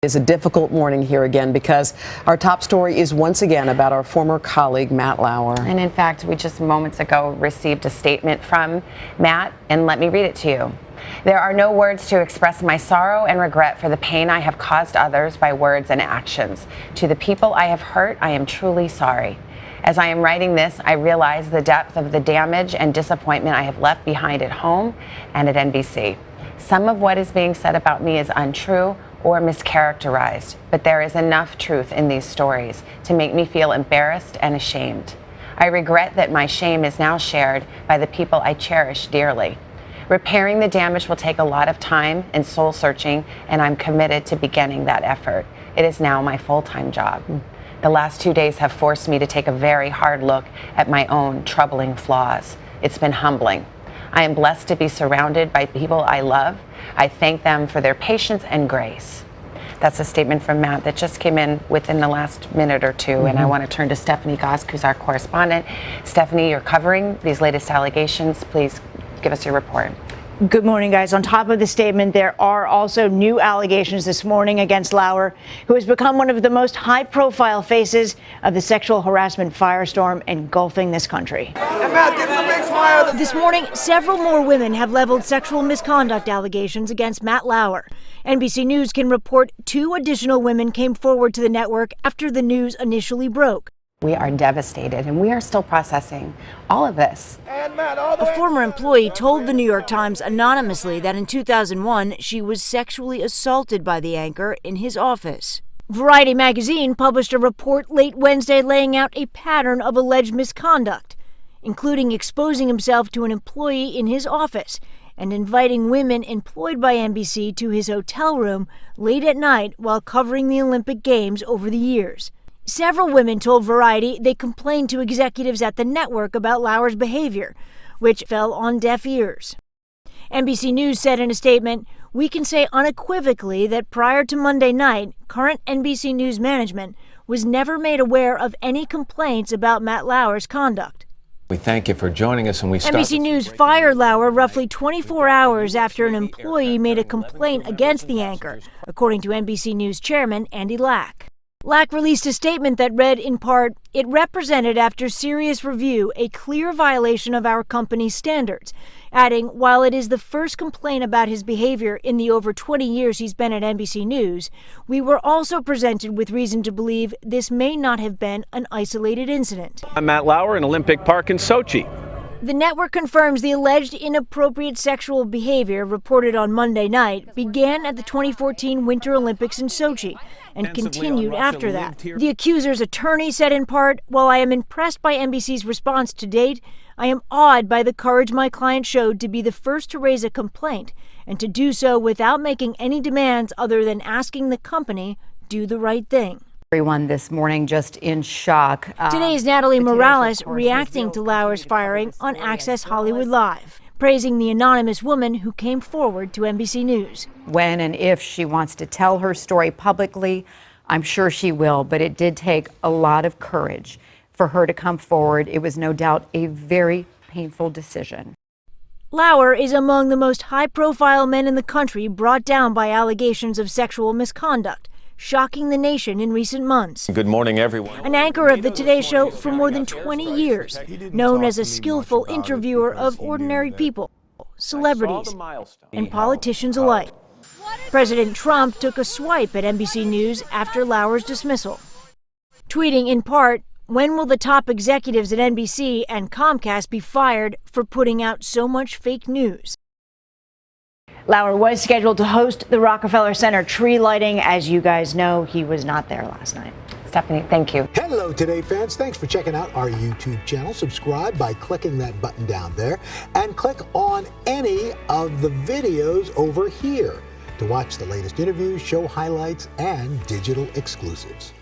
It's a difficult morning here again because our top story is once again about our former colleague, Matt Lauer. And in fact, we just moments ago received a statement from Matt, and let me read it to you. There are no words to express my sorrow and regret for the pain I have caused others by words and actions. To the people I have hurt, I am truly sorry. As I am writing this, I realize the depth of the damage and disappointment I have left behind at home and at NBC. Some of what is being said about me is untrue or mischaracterized, but there is enough truth in these stories to make me feel embarrassed and ashamed. I regret that my shame is now shared by the people I cherish dearly. Repairing the damage will take a lot of time and soul searching, and I'm committed to beginning that effort. It is now my full-time job. The last 2 days have forced me to take a very hard look at my own troubling flaws. It's been humbling. I am blessed to be surrounded by people I love. I thank them for their patience and grace. That's a statement from Matt that just came in within the last minute or two. And I want to turn to Stephanie Gosk, who's our correspondent. Stephanie, you're covering these latest allegations. Please give us your report. Good morning, guys. On top of the statement, there are also new allegations this morning against Lauer, who has become one of the most high-profile faces of the sexual harassment firestorm engulfing this country. This morning, several more women have leveled sexual misconduct allegations against Matt Lauer. NBC News can report 2 additional women came forward to the network after the news initially broke. We are devastated, and we are still processing all of this. A former employee told the New York Times anonymously that in 2001, she was sexually assaulted by the anchor in his office. Variety magazine published a report late Wednesday laying out a pattern of alleged misconduct, including exposing himself to an employee in his office and inviting women employed by NBC to his hotel room late at night while covering the Olympic Games over the years. Several women told Variety they complained to executives at the network about Lauer's behavior, which fell on deaf ears. NBC News said in a statement, "We can say unequivocally that prior to Monday night, current NBC News management was never made aware of any complaints about Matt Lauer's conduct." We thank you for joining us, and we start. NBC News fired Lauer roughly 24 hours after an employee made a complaint against the anchor, according to NBC News chairman Andy Lack. Lack released a statement that read, in part, "It represented, after serious review, a clear violation of our company's standards," adding, "While it is the first complaint about his behavior in the over 20 years he's been at NBC News, we were also presented with reason to believe this may not have been an isolated incident." I'm Matt Lauer in Olympic Park in Sochi. The network confirms the alleged inappropriate sexual behavior reported on Monday night began at the 2014 Winter Olympics in Sochi and continued after that. The accuser's attorney said in part, "While I am impressed by NBC's response to date, I am awed by the courage my client showed to be the first to raise a complaint and to do so without making any demands other than asking the company do the right thing." Everyone this morning just in shock. Today's Natalie Morales reacting to Lauer's firing on Access Hollywood Live, praising the anonymous woman who came forward to NBC News. When and if she wants to tell her story publicly, I'm sure she will, but it did take a lot of courage for her to come forward. It was no doubt a very painful decision. Lauer is among the most high-profile men in the country brought down by allegations of sexual misconduct, shocking the nation in recent months. Good morning, everyone. An anchor of the Today Show for more than 20 years, known as a skillful interviewer of ordinary people, celebrities, and politicians alike. President Trump took a swipe at NBC News after Lauer's dismissal, tweeting in part, "When will the top executives at NBC and Comcast be fired for putting out so much fake news?" Lauer was scheduled to host the Rockefeller Center tree lighting. As you guys know, he was not there last night. Stephanie, thank you. Hello, Today fans. Thanks for checking out our YouTube channel. Subscribe by clicking that button down there and click on any of the videos over here to watch the latest interviews, show highlights, and digital exclusives.